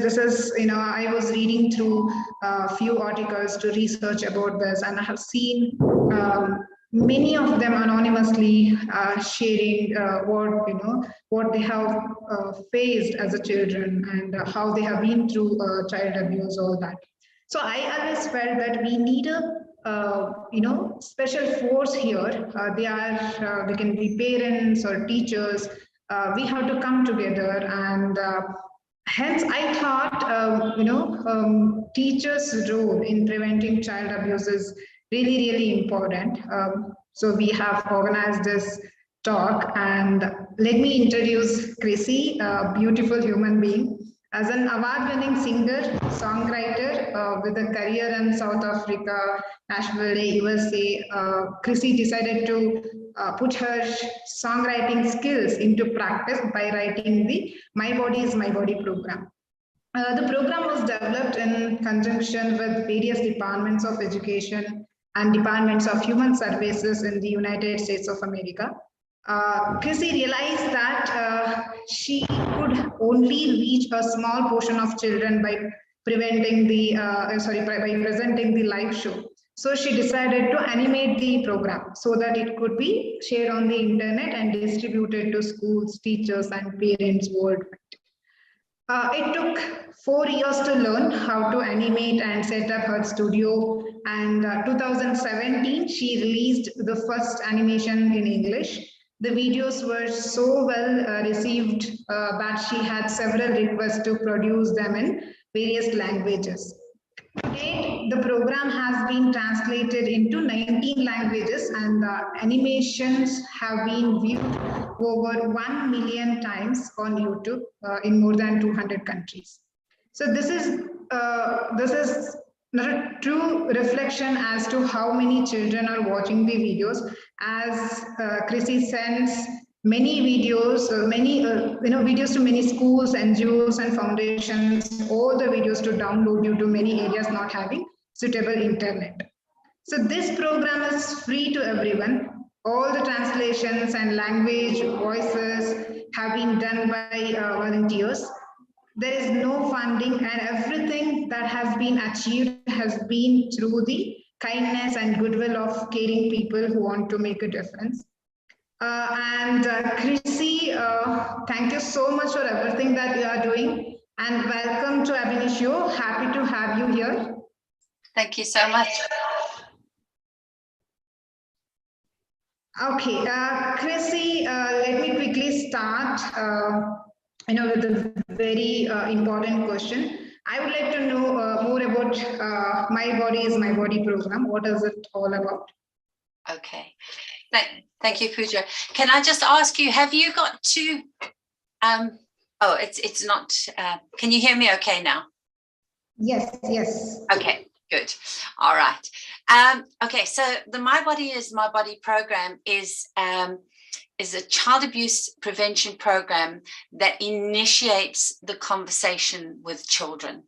this is, I was reading through a few articles to research about this, and I have seen many of them anonymously sharing what they have faced as a children, and how they have been through child abuse, all that. So I always felt that we need a special force here. They can be parents or teachers. We have to come together, and hence I thought teachers' role in preventing child abuse is really important. So we have organized this talk, and let me introduce Chrissy, a beautiful human being. As an award-winning singer, songwriter with a career in South Africa, Nashville, USA, Chrissy decided to put her songwriting skills into practice by writing the My Body is My Body program. The program was developed in conjunction with various departments of education and departments of human services in the United States of America. Chrissy realized that she could only reach a small portion of children by presenting the live show. So she decided to animate the program so that it could be shared on the internet and distributed to schools, teachers, and parents worldwide. It took 4 years to learn how to animate and set up her studio, and 2017 she released the first animation in English. The videos were so well received that she had several requests to produce them in various languages. To date, the program has been translated into 19 languages, and the animations have been viewed over 1 million times on YouTube in more than 200 countries. So this is not a true reflection as to how many children are watching the videos. As Chrissy sends many videos, videos to many schools, NGOs, and foundations, all the videos to download due to many areas not having suitable internet. So this program is free to everyone. All the translations and language voices have been done by volunteers. There is no funding, and everything that has been achieved has been through the kindness and goodwill of caring people who want to make a difference. Chrissy, thank you so much for everything that you are doing, and welcome to Abhini Show. Happy to have you here. Thank you so much. Okay, Chrissy, let me quickly start with a very important question. I would like to know more about My Body is My Body program. What is it all about? Okay, thank you, Pooja. Can I just ask you, have you got to, oh, it's not, can you hear me okay now? Yes, yes. Okay, good. All right. Okay, so the My Body is My Body program is a child abuse prevention program that initiates the conversation with children.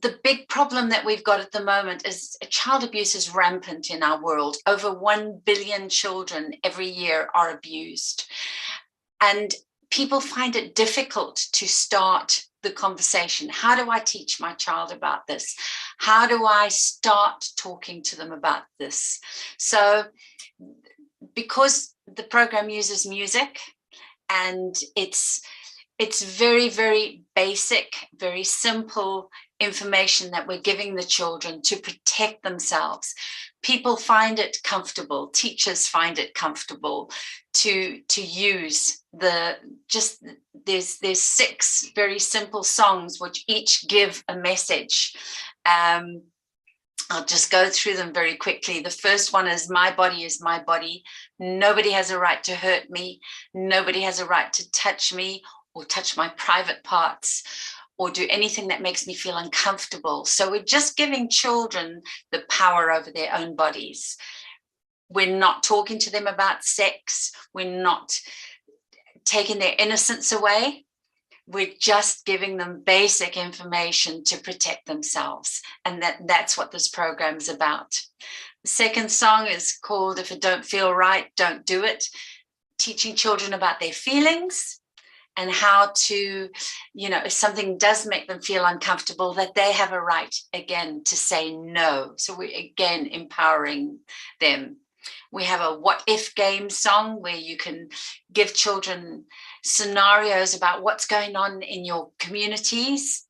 The big problem that we've got at the moment is child abuse is rampant in our world. Over 1 billion children every year are abused. And people find it difficult to start the conversation. How do I teach my child about this? How do I start talking to them about this? So because the program uses music, and it's very, very basic, very simple information that we're giving the children to protect themselves. People find it comfortable, teachers find it comfortable to use there's 6 very simple songs which each give a message. I'll just go through them very quickly. The first one is My Body is My Body. Nobody has a right to hurt me. Nobody has a right to touch me or touch my private parts or do anything that makes me feel uncomfortable. So we're just giving children the power over their own bodies. We're not talking to them about sex. We're not taking their innocence away. We're just giving them basic information to protect themselves. And that's what this program is about. The second song is called If It Don't Feel Right, Don't Do It. Teaching children about their feelings and how to, if something does make them feel uncomfortable, that they have a right again to say no. So we're again empowering them. We have a what if game song where you can give children scenarios about what's going on in your communities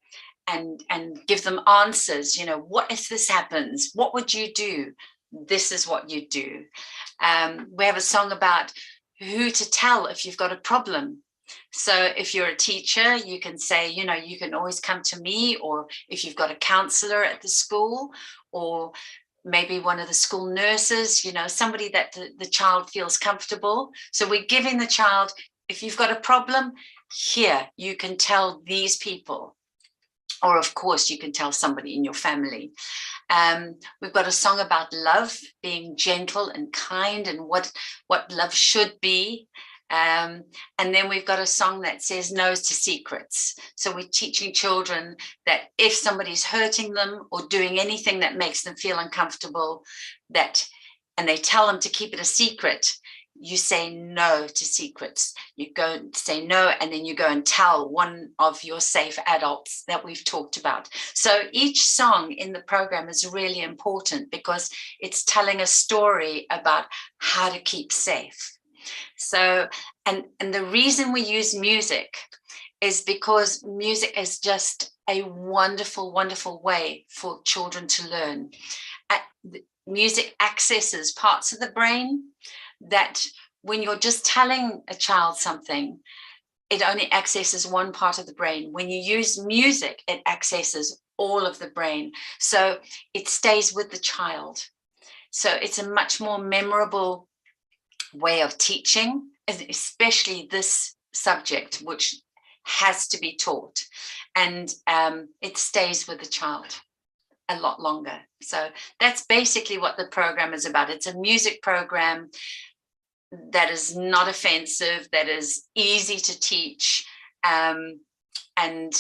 and give them answers. What if this happens? What would you do? This is what you do. We have a song about who to tell if you've got a problem. So if you're a teacher, you can say, you can always come to me, or if you've got a counselor at the school, or maybe one of the school nurses, somebody that the child feels comfortable. So we're giving the child, if you've got a problem, here, you can tell these people. Or of course, you can tell somebody in your family. We've got a song about love, being gentle and kind, and what love should be. And then we've got a song that says no to secrets. So we're teaching children that if somebody's hurting them or doing anything that makes them feel uncomfortable, and they tell them to keep it a secret, you say no to secrets. You go and say no, and then you go and tell one of your safe adults that we've talked about. So each song in the program is really important because it's telling a story about how to keep safe. So, and the reason we use music is because music is just a wonderful, wonderful way for children to learn. Music accesses parts of the brain that when you're just telling a child something, it only accesses one part of the brain. When you use music, it accesses all of the brain. So it stays with the child. So it's a much more memorable way of teaching, especially this subject, which has to be taught. And it stays with the child a lot longer. So that's basically what the program is about. It's a music program that is not offensive, that is easy to teach. And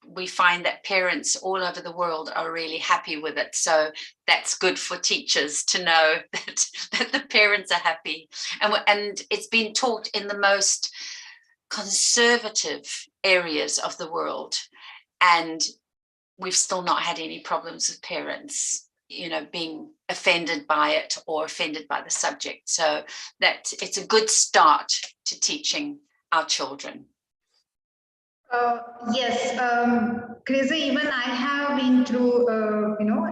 we find that parents all over the world are really happy with it. So that's good for teachers to know that the parents are happy. And it's been taught in the most conservative areas of the world. And we've still not had any problems with parents, being offended by it or offended by the subject. So that it's a good start to teaching our children. Yes, Chrissy, even I have been through,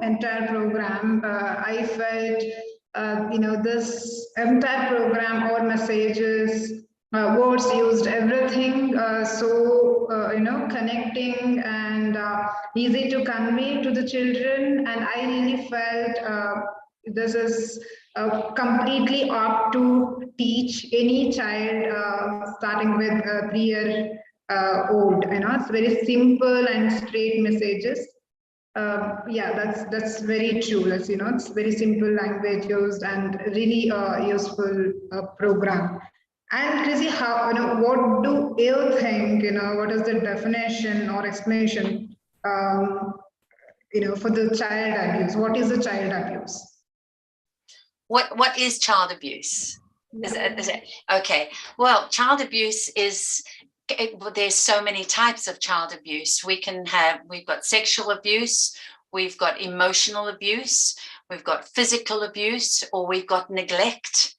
entire program. I felt, this entire program, all messages, words used, everything connecting and easy to convey to the children. And I really felt this is completely up to teach any child starting with 3 year old. It's very simple and straight messages. That's very true. It's very simple language used and really useful program. And Chrissy, what do you think? What is the definition or explanation? For the child abuse. What is the child abuse? What is child abuse? Is it okay? Well, child abuse is. There's so many types of child abuse. We've got sexual abuse, we've got emotional abuse, we've got physical abuse, or we've got neglect.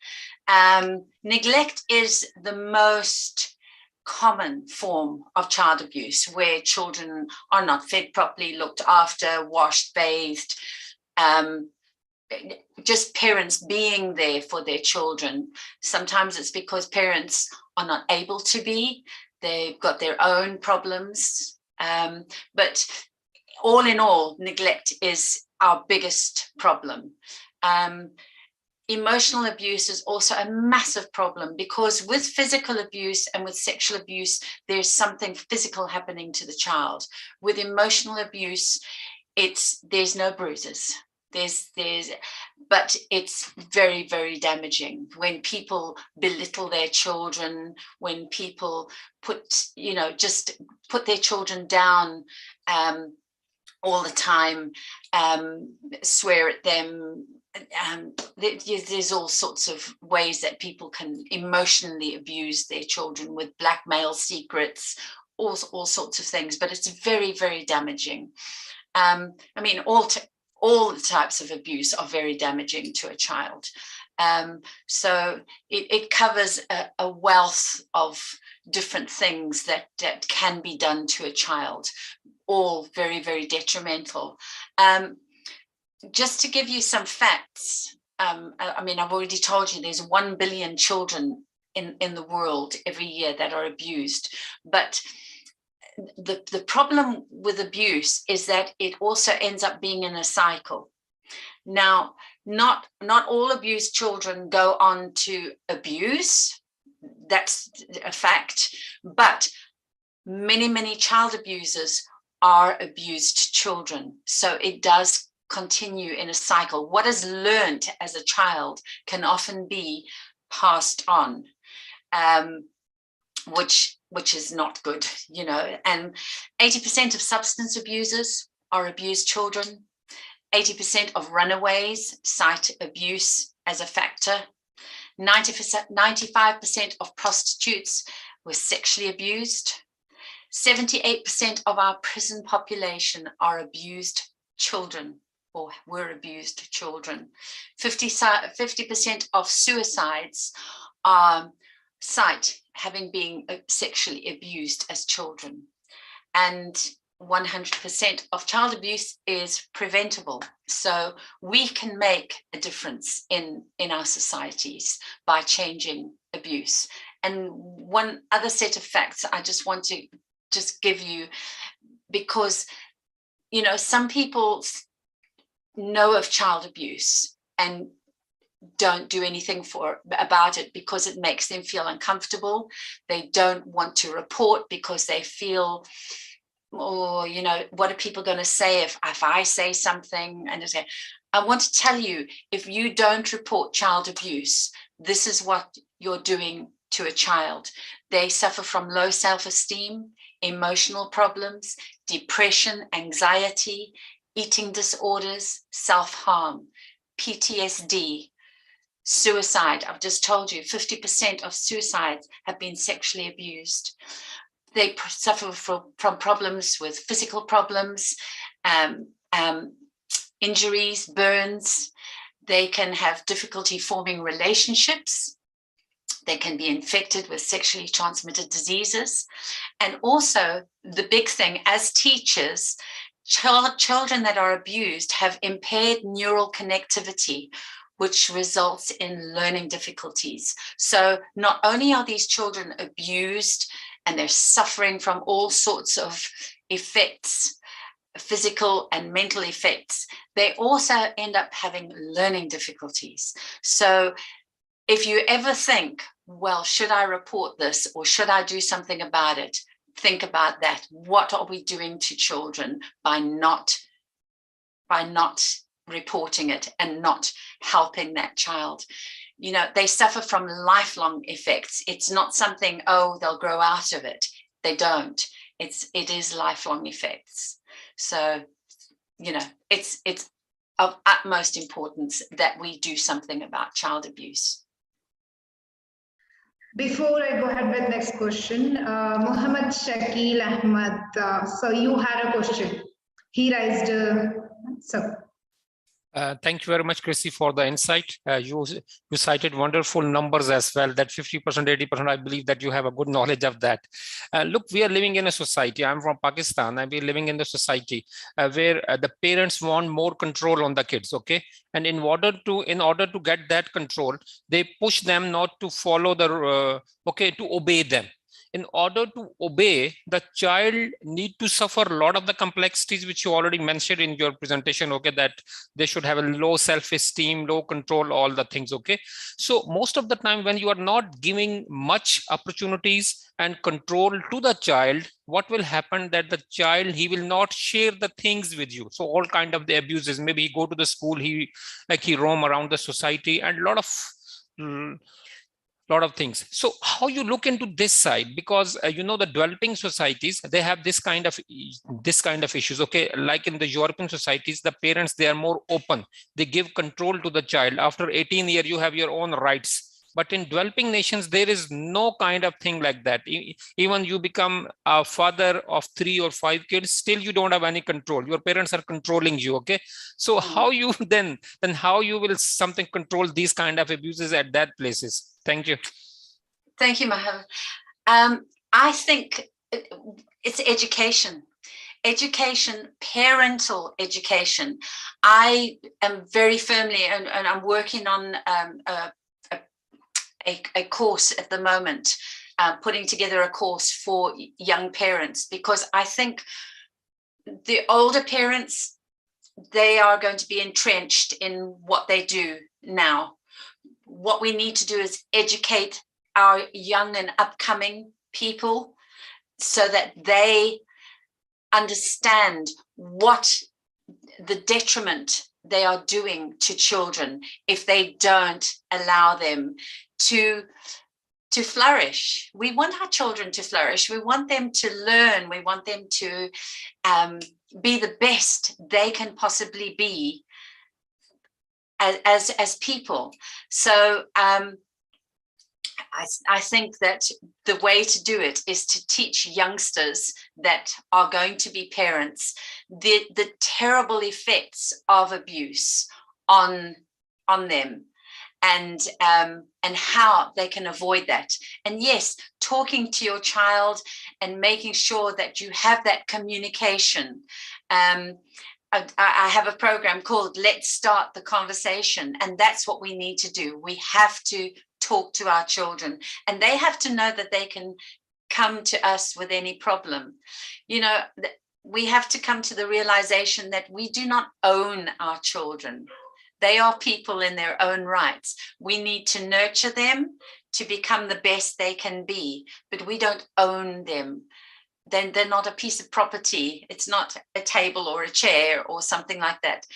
Neglect is the most common form of child abuse, where children are not fed properly, looked after, washed, bathed, just parents being there for their children. Sometimes it's because parents are not able to be. They've got their own problems. But all in all, neglect is our biggest problem. Emotional abuse is also a massive problem, because with physical abuse and with sexual abuse, there's something physical happening to the child. With emotional abuse, there's no bruises. But it's very, very damaging when people belittle their children, when people just put their children down, all the time, swear at them. There's all sorts of ways that people can emotionally abuse their children with blackmail secrets, all sorts of things, but it's very, very damaging. I mean, all the types of abuse are very damaging to a child. So it covers a wealth of different things that can be done to a child, all very, very detrimental. Just to give you some facts, I mean, I've already told you there's 1 billion children in the world every year that are abused, but the problem with abuse is that it also ends up being in a cycle. Now, not all abused children go on to abuse. That's a fact. But many child abusers are abused children. So it does continue in a cycle. What is learned as a child can often be passed on, which is not good, you know. And 80% of substance abusers are abused children. 80% of runaways cite abuse as a factor. 95% of prostitutes were sexually abused. 78% of our prison population are abused children or were abused children. 50% of suicides cite having been sexually abused as children. And 100% of child abuse is preventable. So we can make a difference in our societies by changing abuse. And one other set of facts I just want to just give you, because, you know, some people know of child abuse and don't do anything about it because it makes them feel uncomfortable. They don't want to report because they feel, or, you know, what are people going to say if I say something? And I want to tell you, if you don't report child abuse, this is what you're doing to a child. They suffer from low self-esteem, emotional problems, depression, anxiety, eating disorders, self-harm, PTSD, suicide. I've just told you 50% of suicides have been sexually abused. They suffer from problems with physical problems, injuries, burns. They can have difficulty forming relationships. They can be infected with sexually transmitted diseases. And also the big thing, as teachers, children that are abused have impaired neural connectivity, which results in learning difficulties. So not only are these children abused and they're suffering from all sorts of effects, physical and mental effects, they also end up having learning difficulties. So if you ever think, well, should I report this or should I do something about it? Think about that. What are we doing to children by not reporting it and not helping that child? You know, they suffer from lifelong effects. It's not something, oh, they'll grow out of it. They don't. It is lifelong effects. So, you know, it's of utmost importance that we do something about child abuse. Before I go ahead with next question, Muhammad Shakil Ahmad, so you had a question. He raised, Thank you very much, Chrissy, for the insight. You cited wonderful numbers as well, that 50%, 80%, I believe that you have a good knowledge of that. Look, we are living in a society, I'm from Pakistan, and we're living in the society where the parents want more control on the kids, okay? And in order to get that control, they push them not to follow the, to obey them. In order to obey, the child need to suffer a lot of the complexities which you already mentioned in your presentation, okay, that they should have a low self-esteem, low control, all the things, okay? So most of the time when you are not giving much opportunities and control to the child, what will happen that the child, he will not share the things with you. So all kind of the abuses, maybe he go to the school, he roam around the society, and a lot of lot of things. So how you look into this side, because you know, the developing societies, they have this kind of issues. Okay, like in the European societies, the parents, they are more open, they give control to the child. After 18 years you have your own rights. But in developing nations, there is no kind of thing like that. Even you become a father of 3 or 5 kids, still you don't have any control. Your parents are controlling you. Okay, so how you then how you will something control these kind of abuses at that places? Thank you. Thank you, Mahav. I think it's education. Education, parental education. I am very firmly, and I'm working on a course at the moment, putting together a course for young parents, because I think the older parents, they are going to be entrenched in what they do now. What we need to do is educate our young and upcoming people so that they understand what the detriment they are doing to children if they don't allow them to flourish. We want our children to flourish. We want them to learn. We want them to be the best they can possibly be as people. So I think that the way to do it is to teach youngsters that are going to be parents the terrible effects of abuse on them, and how they can avoid that. And yes, talking to your child and making sure that you have that communication. I have a program called Let's Start the Conversation, and that's what we need to do. We have to talk to our children, and they have to know that they can come to us with any problem. You know, we have to come to the realization that we do not own our children. They are people in their own rights. We need to nurture them to become the best they can be, but we don't own them. Then they're not a piece of property. It's not a table or a chair or something like that.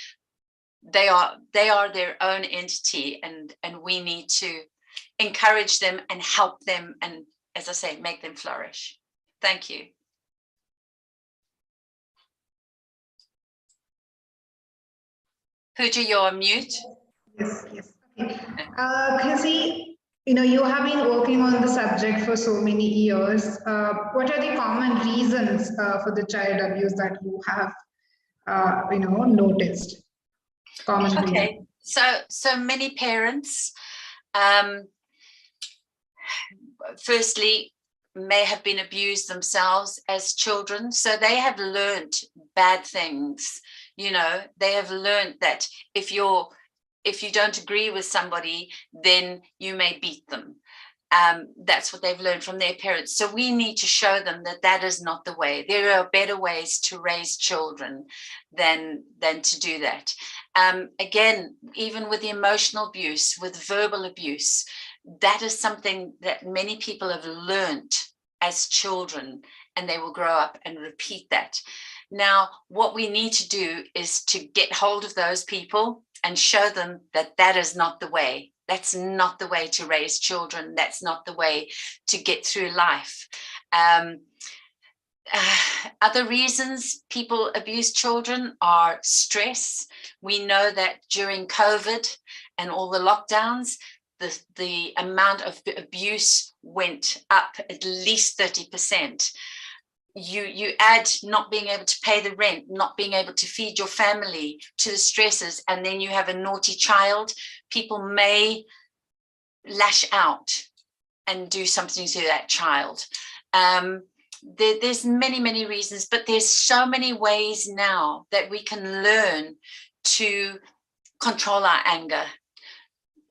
They are their own entity, and we need to encourage them and help them, and, as I say, make them flourish. Thank you. Pooja, you're on mute. Yes. Okay. Chrissy, you know, you have been working on the subject for so many years. What are the common reasons for the child abuse that you have, noticed? Common Okay. So many parents, firstly, may have been abused themselves as children, so they have learned bad things. You know, they have learned that if you don't agree with somebody, then you may beat them. That's what they've learned from their parents. So we need to show them that that is not the way. There are better ways to raise children than to do that. Again, even with the emotional abuse, with verbal abuse, that is something that many people have learned as children, and they will grow up and repeat that. Now, what we need to do is to get hold of those people and show them that that is not the way. That's not the way to raise children. That's not the way to get through life. Other reasons people abuse children are stress. We know that during COVID and all the lockdowns, the amount of abuse went up at least 30%. You add not being able to pay the rent, not being able to feed your family to the stresses, and then you have a naughty child, people may lash out and do something to that child. There's many reasons, but there's so many ways now that we can learn to control our anger.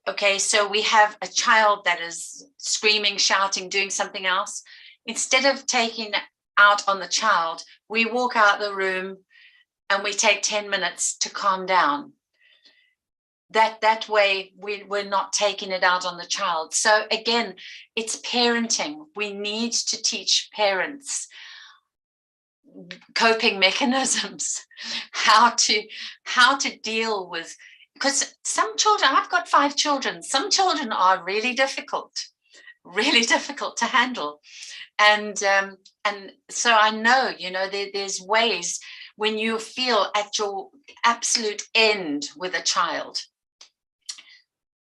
Okay, so we have a child that is screaming, shouting, doing something else. Instead of taking out on the child, we walk out the room and we take 10 minutes to calm down. That way we're not taking it out on the child. So again, it's parenting. We need to teach parents coping mechanisms, how to deal with, because some children, I've got 5 children, some children are really difficult. really difficult to handle. And so I know, there's ways when you feel at your absolute end with a child.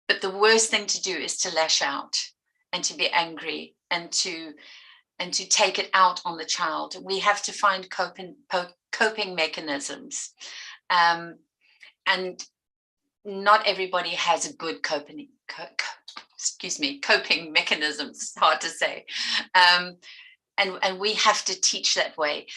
But the worst thing to do is to lash out and to be angry and to take it out on the child. We have to find coping mechanisms. And not everybody has a good coping mechanisms. It's hard to say. And we have to teach that way.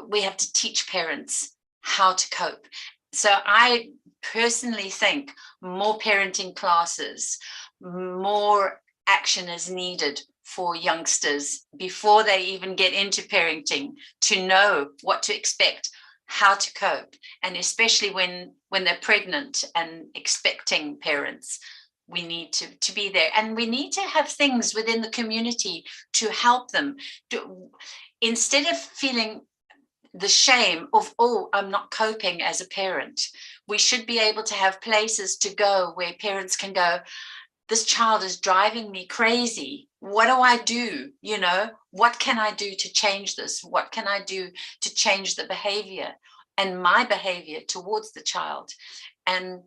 We have to teach parents how to cope. So I personally think more parenting classes, more action is needed for youngsters before they even get into parenting, to know what to expect, how to cope, and especially when they're pregnant and expecting parents. We need to be there, and we need to have things within the community to help them. Instead of feeling the shame of, oh, I'm not coping as a parent, we should be able to have places to go where parents can go, this child is driving me crazy. What do I do? What can I do to change this? What can I do to change the behavior and my behavior towards the child? And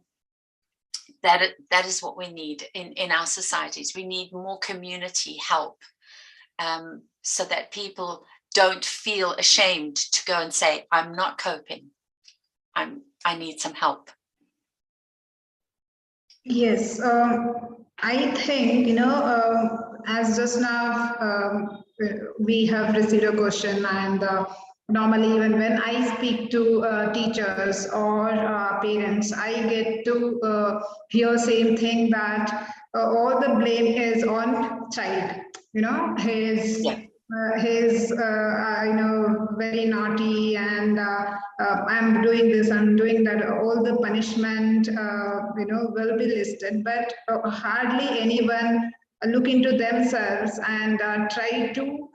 that is what we need in our societies. We need more community help, so that people don't feel ashamed to go and say, I'm not coping. I need some help. Yes, I think, as just now we have received a question, and normally even when I speak to teachers or parents, I get to hear same thing, that all the blame is on child. He's very naughty, and I'm doing this, I'm doing that. All the punishment will be listed, but hardly anyone look into themselves and try to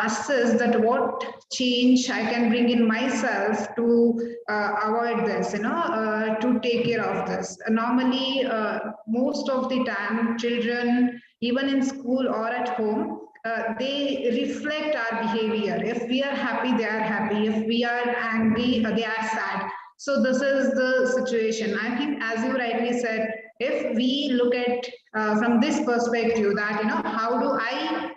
assess that what change I can bring in myself to avoid this, to take care of this. Normally, most of the time, children, even in school or at home, they reflect our behavior. If we are happy, they are happy. If we are angry, they are sad. So this is the situation. I think, as you rightly said, if we look at from this perspective, that how do I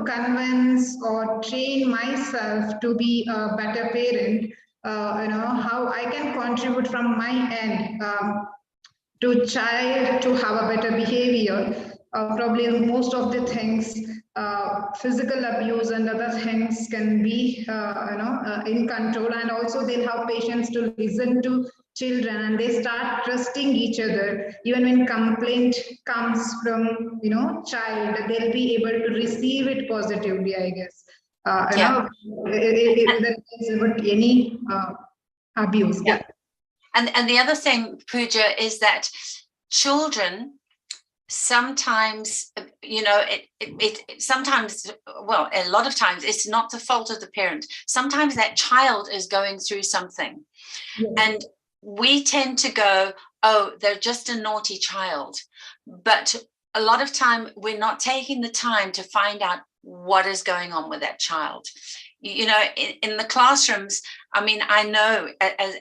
convince or train myself to be a better parent, how I can contribute from my end to child to have a better behavior. Probably most of the things, physical abuse and other things can be in control, and also they'll have patience to listen to children, and they start trusting each other. Even when complaint comes from child, they'll be able to receive it positively, I guess. If there is any abuse. Yeah. And the other thing, Pooja, is that children sometimes, sometimes, well, a lot of times it's not the fault of the parent. Sometimes that child is going through something. Yes. And we tend to go, oh, they're just a naughty child. But a lot of time we're not taking the time to find out what is going on with that child. In the classrooms, I know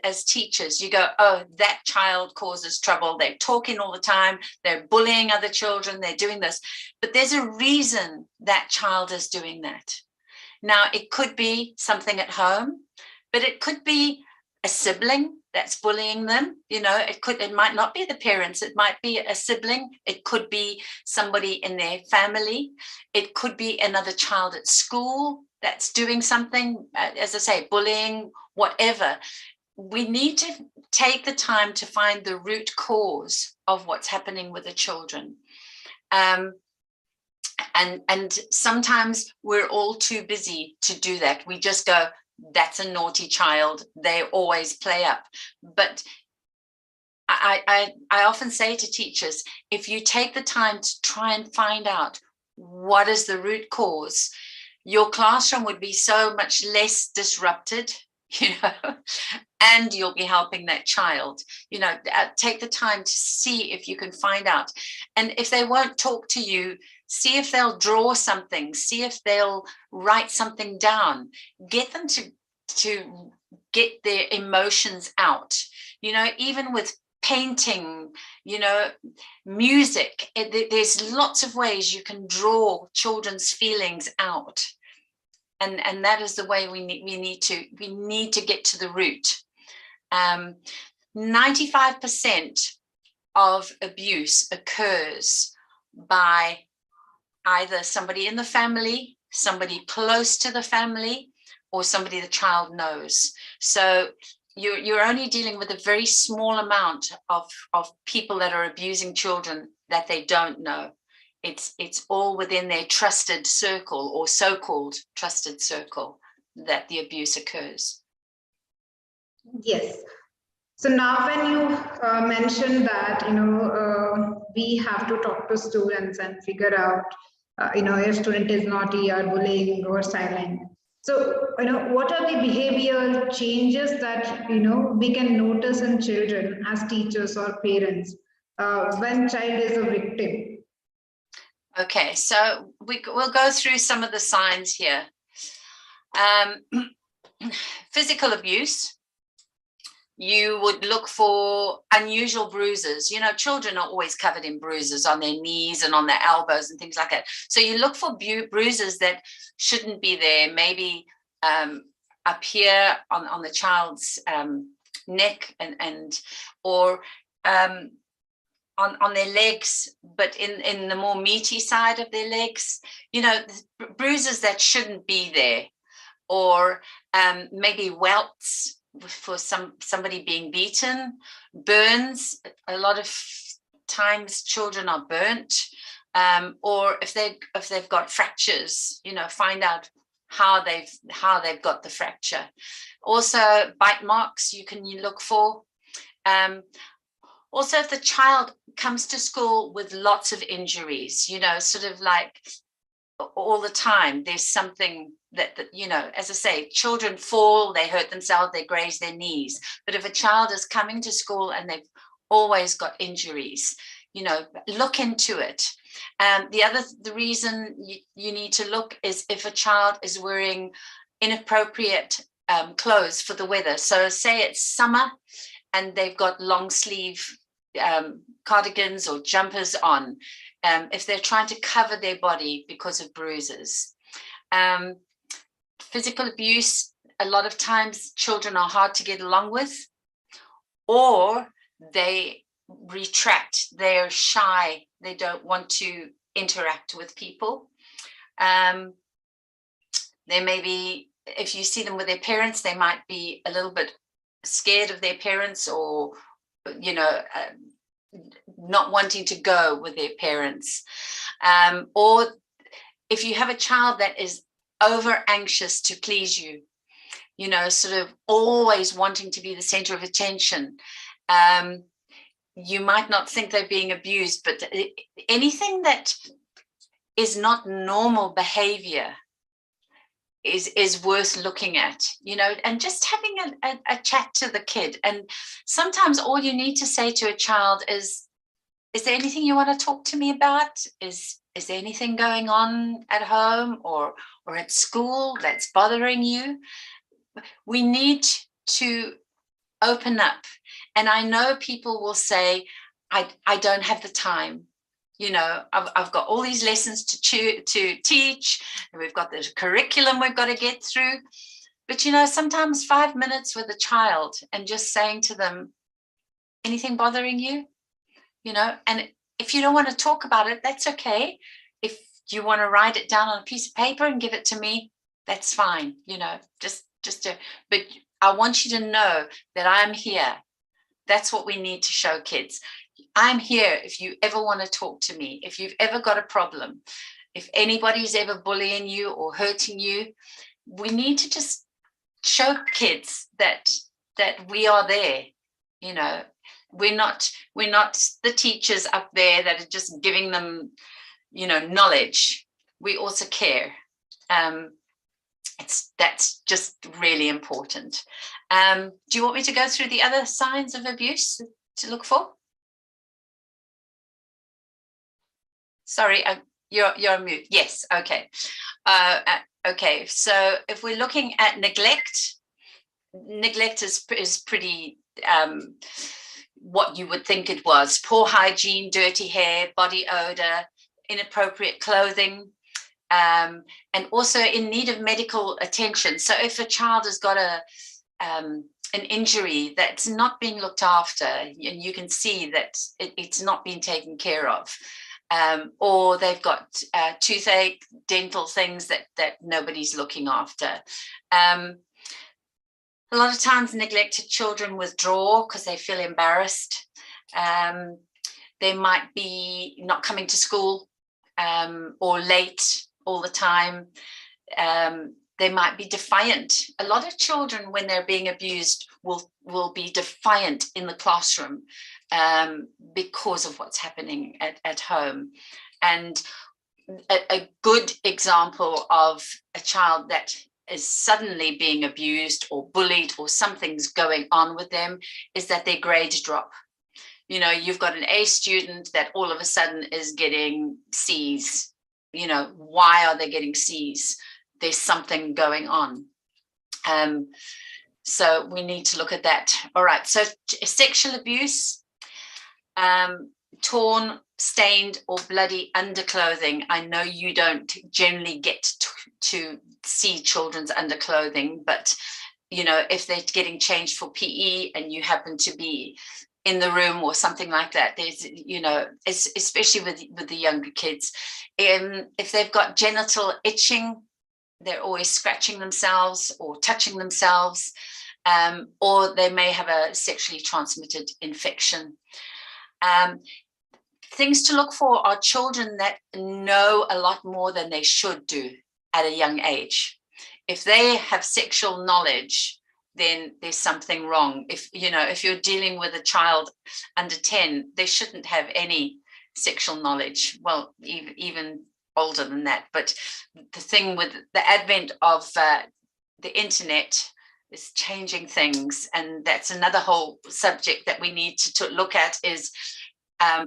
as teachers, you go, oh, that child causes trouble. They're talking all the time. They're bullying other children. They're doing this. But there's a reason that child is doing that. Now, it could be something at home, but it could be a sibling that's bullying them. It might not be the parents. It might be a sibling. It could be somebody in their family. It could be another child at school that's doing something, as I say, bullying, whatever. We need to take the time to find the root cause of what's happening with the children. And sometimes we're all too busy to do that. We just go, that's a naughty child. They always play up. But I often say to teachers, if you take the time to try and find out what is the root cause, your classroom would be so much less disrupted. and you'll be helping that child. Take the time to see if you can find out. And if they won't talk to you, see if they'll draw something, see if they'll write something down, get them to get their emotions out, even with painting, music. There's lots of ways you can draw children's feelings out. And that is the way we need to get to the root. 95% of abuse occurs by either somebody in the family, somebody close to the family, or somebody the child knows. So you're only dealing with a very small amount of people that are abusing children that they don't know. It's all within their trusted circle, or so-called trusted circle, that the abuse occurs. Yes. So now when you mentioned that, we have to talk to students and figure out, if student is naughty or bullying or silent. So, what are the behavioral changes that, we can notice in children as teachers or parents when child is a victim? Okay, so we'll go through some of the signs here. Physical abuse. You would look for unusual bruises. Children are always covered in bruises on their knees and on their elbows and things like that. So you look for bruises that shouldn't be there, maybe up here on the child's neck or on their legs, but in the more meaty side of their legs, bruises that shouldn't be there, or maybe welts for somebody being beaten, burns. A lot of times children are burnt, or if they've got fractures, find out how they've got the fracture. Also, bite marks you look for. Also, if the child comes to school with lots of injuries, sort of like all the time, there's something that, as I say, children fall, they hurt themselves, they graze their knees. But if a child is coming to school and they've always got injuries, look into it. The reason you need to look is if a child is wearing inappropriate clothes for the weather. So say it's summer and they've got long sleeve cardigans or jumpers on, if they're trying to cover their body because of bruises. Physical abuse, a lot of times children are hard to get along with, or they retract, they're shy, they don't want to interact with people. They may be, if you see them with their parents, they might be a little bit scared of their parents, or not wanting to go with their parents. Or if you have a child that is over anxious to please you, sort of always wanting to be the center of attention, you might not think they're being abused, but anything that is not normal behavior is worth looking at, and just having a chat to the kid. And sometimes all you need to say to a child is there anything you want to talk to me about? Is there anything going on at home or at school that's bothering you? We need to open up. And I know people will say, I don't have the time. I've got all these lessons to teach, and we've got the curriculum we've got to get through. But, sometimes 5 minutes with a child and just saying to them, anything bothering you? And if you don't want to talk about it, that's okay. If you want to write it down on a piece of paper and give it to me, that's fine. But I want you to know that I'm here. That's what we need to show kids. I'm here if you ever want to talk to me, if you've ever got a problem, if anybody's ever bullying you or hurting you. We need to just show kids that we are there. We're not the teachers up there that are just giving them, knowledge. We also care. That's just really important. Do you want me to go through the other signs of abuse to look for? Sorry, you're on mute. Yes, okay. Okay, so if we're looking at neglect is pretty what you would think it was. Poor hygiene, dirty hair, body odor, inappropriate clothing, and also in need of medical attention. So if a child has got an injury that's not being looked after, and you can see that it's not being taken care of, or they've got toothache, dental things that nobody's looking after. A lot of times neglected children withdraw because they feel embarrassed. They might be not coming to school or late all the time. They might be defiant. A lot of children, when they're being abused, will be defiant in the classroom because of what's happening at home. And a good example of a child that is suddenly being abused or bullied or something's going on with them is that their grades drop. You know, you've got an A student that all of a sudden is getting C's. You know, why are they getting C's? There's something going on. So we need to look at that. All right, so sexual abuse, torn, stained or bloody underclothing. I know you don't generally get to see children's underclothing, but you know, if they're getting changed for PE and you happen to be in the room or something like that, there's, you know, especially with the younger kids, if they've got genital itching, they're always scratching themselves or touching themselves, or they may have a sexually transmitted infection. Things to look for are children that know a lot more than they should do at a young age. If they have sexual knowledge, then there's something wrong. If you're dealing with a child under 10, they shouldn't have any sexual knowledge. Well, even older than that. But the thing with the advent of the internet is changing things, and that's another whole subject that we need to look at, is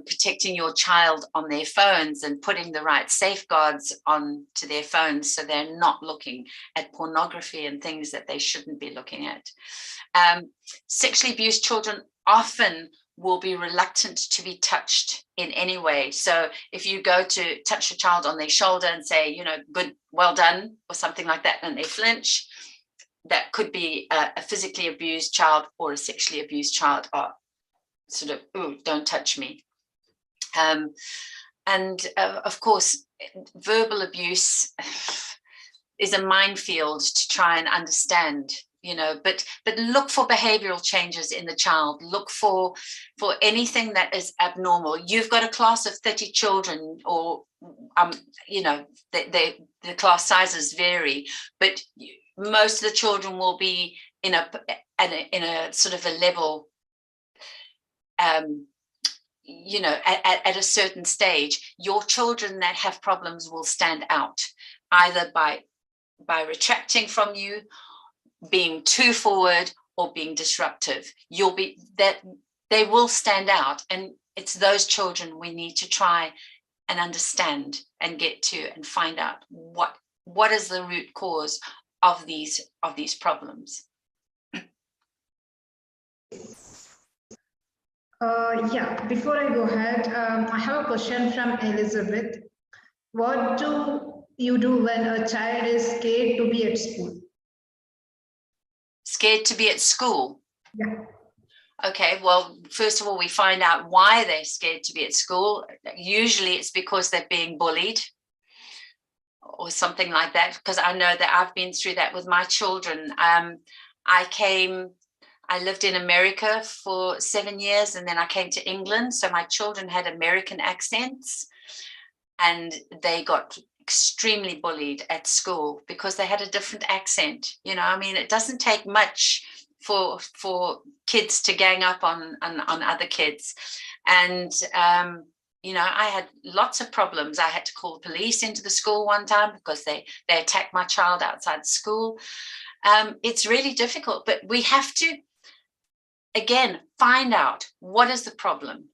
protecting your child on their phones and putting the right safeguards onto their phones so they're not looking at pornography and things that they shouldn't be looking at. Sexually abused children often will be reluctant to be touched in any way. So if you go to touch a child on their shoulder and say, you know, good, well done, or something like that, and they flinch, that could be a physically abused child or a sexually abused child, or sort of, ooh, don't touch me. And of course, verbal abuse is a minefield to try and understand, you know, but look for behavioral changes in the child. Look for anything that is abnormal. You've got a class of 30 children, or you know, the class sizes vary, but most of the children will be in a sort of a level, you know, at a certain stage. Your children that have problems will stand out either by retracting from you, being too forward, or being disruptive. They will stand out, and it's those children we need to try and understand and get to and find out what is the root cause of these problems. Yeah, before I go ahead, I have a question from Elizabeth. What do you do when a child is scared to be at school? Scared to be at school? Yeah. Okay, well, first of all, we find out why they're scared to be at school. Usually it's because they're being bullied or something like that, because I know that I've been through that with my children. I lived in America for 7 years, and then I came to England. So my children had American accents, and they got extremely bullied at school because they had a different accent. You know, I mean, it doesn't take much for kids to gang up on other kids. And you know, I had lots of problems. I had to call the police into the school one time because they attacked my child outside school. It's really difficult, but we have to, again, find out what is the problem.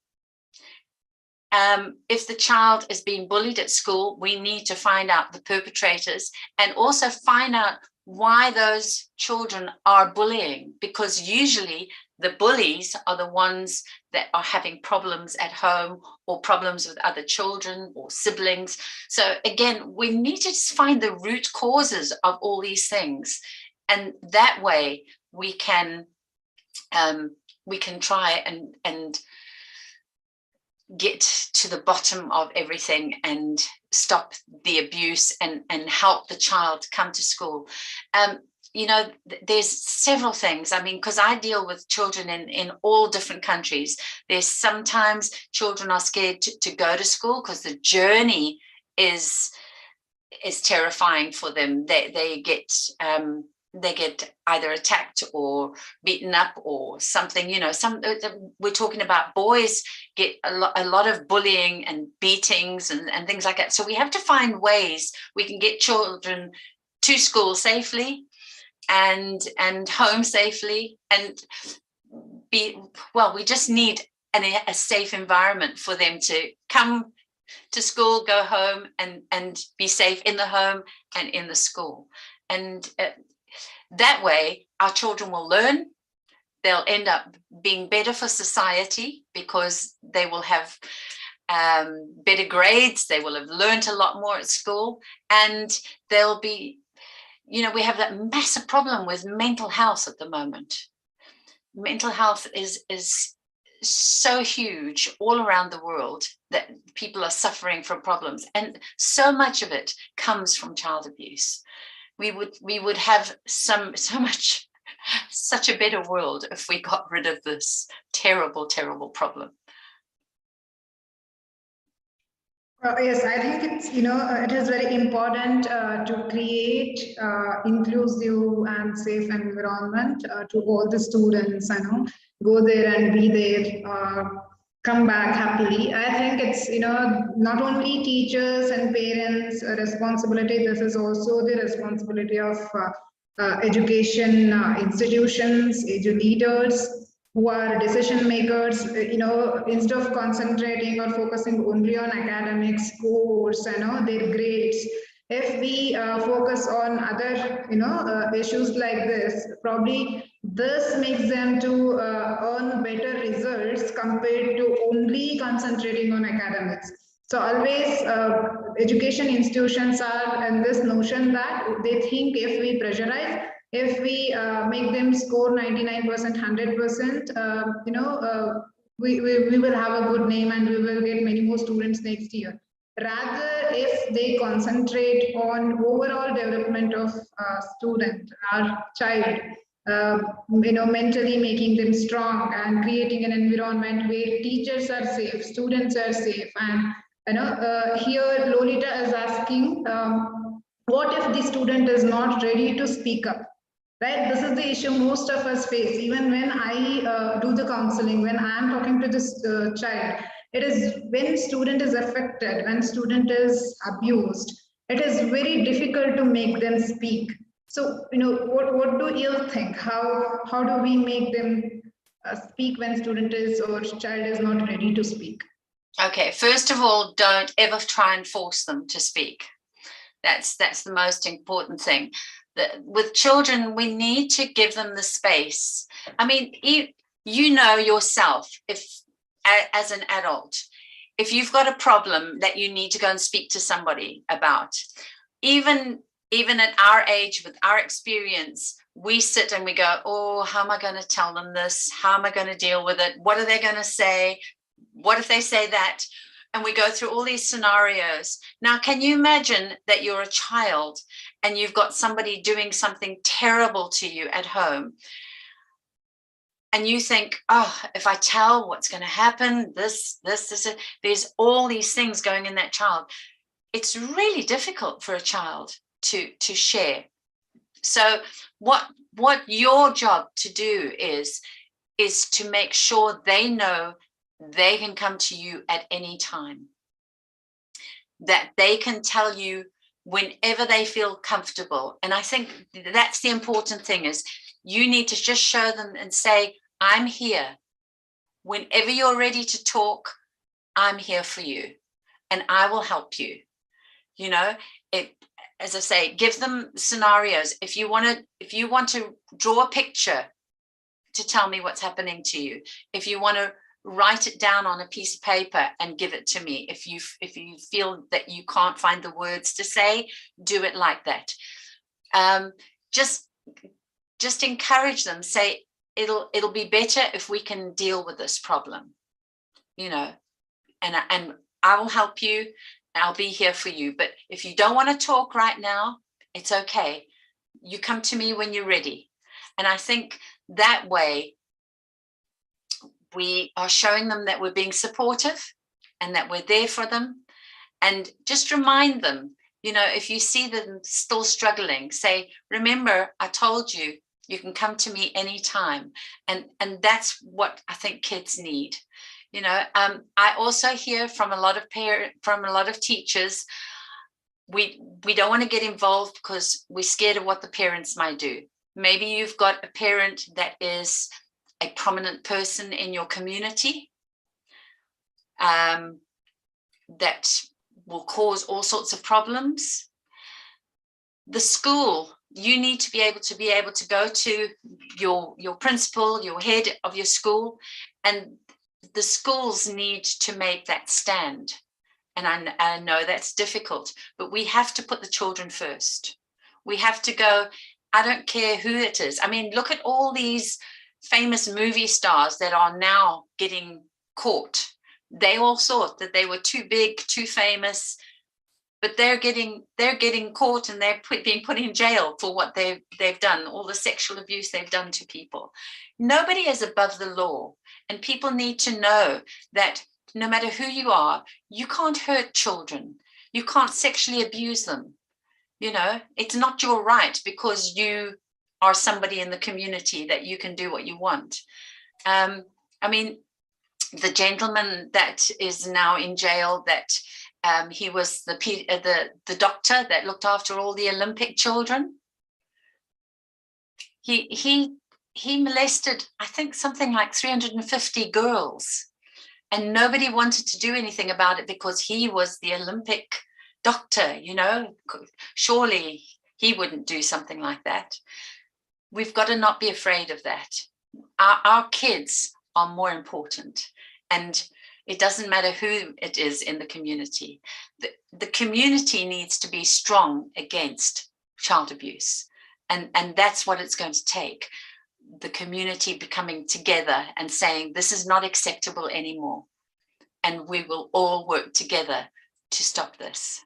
If the child is being bullied at school, we need to find out the perpetrators and also find out why those children are bullying, because usually the bullies are the ones that are having problems at home or problems with other children or siblings. So again, we need to find the root causes of all these things. And that way we can try and get to the bottom of everything and stop the abuse and help the child come to school. You know, there's several things. I mean, because I deal with children in all different countries. There's sometimes children are scared to go to school because the journey is terrifying for them. They get either attacked or beaten up or something, you know. We're talking about boys get a lot of bullying and beatings and things like that. So we have to find ways we can get children to school safely and home safely, and we just need a safe environment for them to come to school, go home and be safe in the home and in the school. And that way our children will learn. They'll end up being better for society because they will have better grades. They will have learned a lot more at school, and they'll be, you know, we have that massive problem with mental health at the moment. Mental health is so huge all around the world that people are suffering from problems, and so much of it comes from child abuse. We would have such a better world if we got rid of this terrible problem. Yes, I think it's, you know, it is very important to create inclusive and safe environment to all the students. I know, go there and be there, come back happily. I think it's, you know, not only teachers and parents' responsibility. This is also the responsibility of education institutions, leaders who are decision makers. You know, instead of concentrating or focusing only on academics, scores, you know, their grades, if we focus on other, you know, issues like this, probably this makes them to earn better results compared to only concentrating on academics. So always education institutions are in this notion that they think if we pressurize, if we make them score 99%, 100%, you know, we will have a good name and we will get many more students next year. Rather, if they concentrate on overall development of student, our child, you know, mentally making them strong and creating an environment where teachers are safe, students are safe. And you know, here Lolita is asking, what if the student is not ready to speak up? Right, this is the issue most of us face. Even when I do the counseling, when I am talking to this child, it is when student is affected, when student is abused, it is very difficult to make them speak. So, you know, what do you think? How do we make them speak when student is or child is not ready to speak? Okay, first of all, don't ever try and force them to speak. That's the most important thing. With children, we need to give them the space. I mean, you know yourself, if as an adult, if you've got a problem that you need to go and speak to somebody about, even at our age, with our experience, we sit and we go, oh, how am I going to tell them this? How am I going to deal with it? What are they going to say? What if they say that? And we go through all these scenarios. Now, can you imagine that you're a child and you've got somebody doing something terrible to you at home? And you think, oh, if I tell, what's going to happen? This, there's all these things going in that child. It's really difficult for a child to share. So what your job to do is to make sure they know they can come to you at any time, that they can tell you whenever they feel comfortable. And I think that's the important thing, is you need to just show them and say, I'm here. Whenever you're ready to talk, I'm here for you and I will help you. You know, it, as I say, give them scenarios. If you want to draw a picture to tell me what's happening to you, if you want to write it down on a piece of paper and give it to me, if you feel that you can't find the words to say, do it like that. Just encourage them, say, it'll be better if we can deal with this problem, you know, and I will help you. I'll be here for you. But if you don't want to talk right now, it's okay. You come to me when you're ready. And I think that way we are showing them that we're being supportive and that we're there for them. And just remind them, you know, if you see them still struggling, say, remember, I told you, you can come to me anytime. And that's what I think kids need. You know, I also hear from a lot of teachers, we don't want to get involved because we're scared of what the parents might do. Maybe you've got a parent that is a prominent person in your community that will cause all sorts of problems. The school, you need to be able to go to your principal, your head of your school, and the schools need to make that stand. And I know that's difficult, but we have to put the children first. We have to go, I don't care who it is. I mean, look at all these famous movie stars that are now getting caught. They all thought that they were too big, too famous, but they're getting caught and they're being put in jail for what they've done, all the sexual abuse they've done to people. Nobody is above the law, and people need to know that no matter who you are, you can't hurt children. You can't sexually abuse them. You know, it's not your right because you are somebody in the community that you can do what you want. I mean, the gentleman that is now in jail, that he was the doctor that looked after all the Olympic children. He molested, I think, something like 350 girls, and nobody wanted to do anything about it because he was the Olympic doctor. You know, surely he wouldn't do something like that. We've got to not be afraid of that. Our kids are more important, and it doesn't matter who it is in the community. The community needs to be strong against child abuse. And that's what it's going to take. The community becoming together and saying, this is not acceptable anymore. And we will all work together to stop this.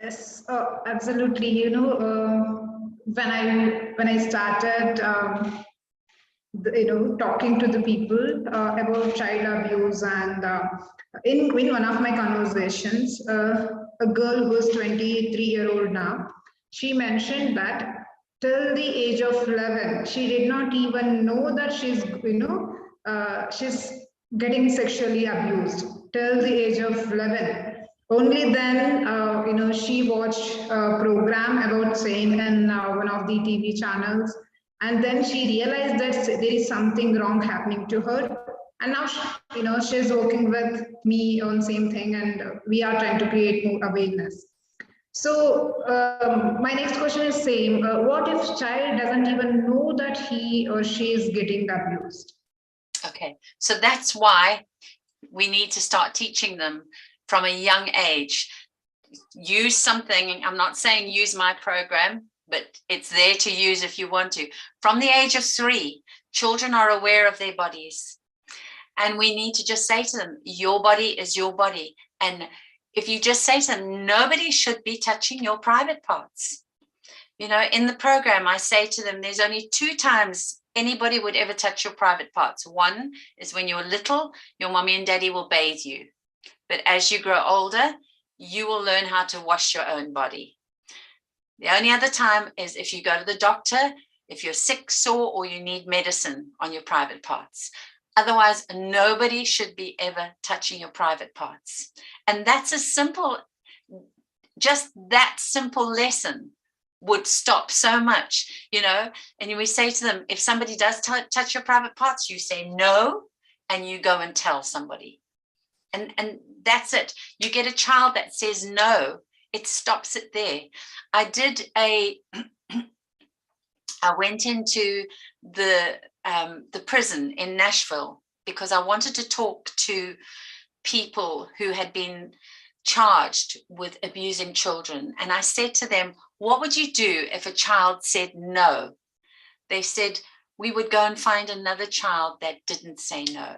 Yes, absolutely. You know, when I started, talking to the people about child abuse, and in one of my conversations, a girl who is 23-year-old now, she mentioned that till the age of 11, she did not even know that she's getting sexually abused till the age of 11. Only then, she watched a program about same in one of the TV channels, and then she realized that there is something wrong happening to her. And now, she's working with me on same thing, and we are trying to create more awareness. So my next question is same. What if child doesn't even know that he or she is getting abused? Okay, so that's why we need to start teaching them from a young age. Use something, I'm not saying use my program, but it's there to use if you want to. From the age of 3, children are aware of their bodies. And we need to just say to them, your body is your body. And if you just say to them, nobody should be touching your private parts. You know, in the program, I say to them, there's only 2 times anybody would ever touch your private parts. One is when you're little, your mommy and daddy will bathe you. But as you grow older, you will learn how to wash your own body. The only other time is if you go to the doctor, if you're sick, sore, or you need medicine on your private parts. Otherwise, nobody should be ever touching your private parts. And that's a simple, just that simple lesson would stop so much, you know. And we say to them, if somebody does touch your private parts, you say no, and you go and tell somebody. And that's it. You get a child that says no, it stops it there. I went into the prison in Nashville because I wanted to talk to people who had been charged with abusing children. And I said to them, what would you do if a child said no? They said, we would go and find another child that didn't say no,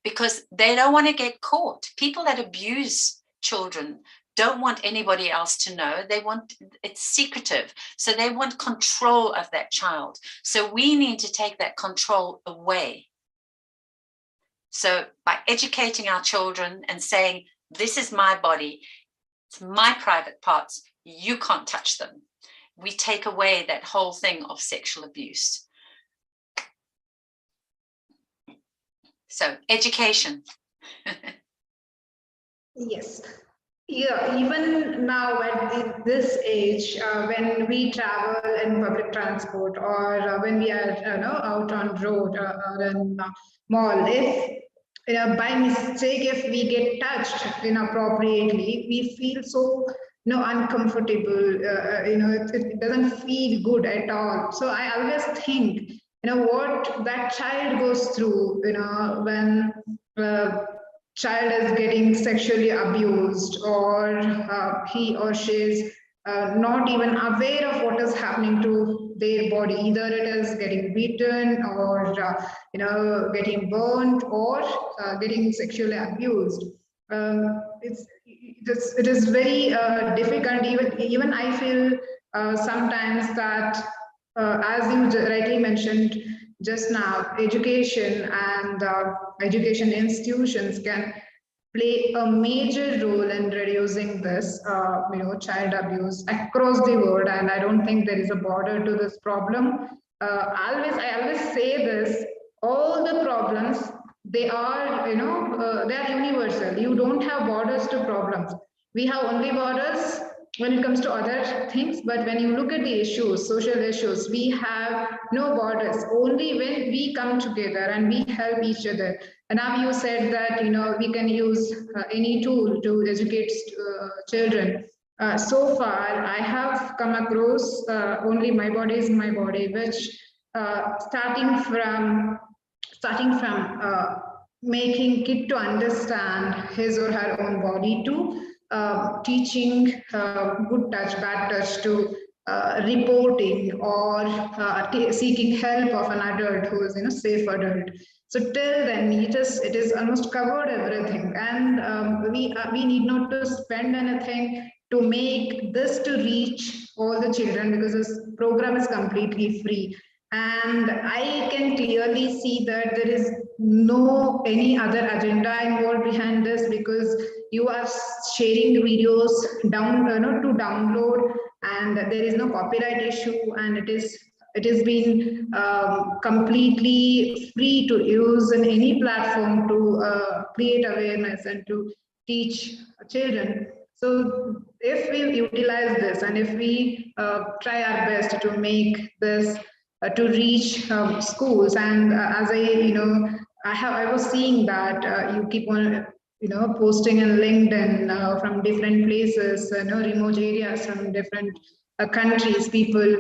because they don't want to get caught. People that abuse children don't want anybody else to know. They want, it's secretive. So they want control of that child. So we need to take that control away. So by educating our children and saying, this is my body, it's my private parts, you can't touch them, we take away that whole thing of sexual abuse. So education. Yes. Yeah, even now at this age, when we travel in public transport, or when we are out on road or in mall, if by mistake, if we get touched inappropriately, we feel so uncomfortable. It doesn't feel good at all. So I always think, what that child goes through, when child is getting sexually abused, or he or she is not even aware of what is happening to their body. Either it is getting beaten, or getting burnt, or getting sexually abused. It is very difficult. Even I feel sometimes that, as you rightly mentioned just now, education and education institutions can play a major role in reducing this, child abuse across the world. And I don't think there is a border to this problem. I always say this: all the problems, they are, they are universal. You don't have borders to problems. We have only borders when it comes to other things, but when you look at the issues, social issues, we have no borders. Only when we come together and we help each other. And now you said that we can use any tool to educate children. So far, I have come across only My Body is My Body, which starting from making kid to understand his or her own body, to teaching good touch, bad touch, to reporting, or seeking help of an adult who is safe adult. So till then, it is almost covered everything, and we need not to spend anything to make this to reach all the children, because this program is completely free. And I can clearly see that there is no any other agenda involved behind this, because you are sharing the videos down to download, and there is no copyright issue, and it is been completely free to use in any platform to create awareness and to teach children. So if we utilize this, and if we try our best to make this to reach schools, and as I was seeing that you keep on posting in LinkedIn from different places, remote areas from different countries, people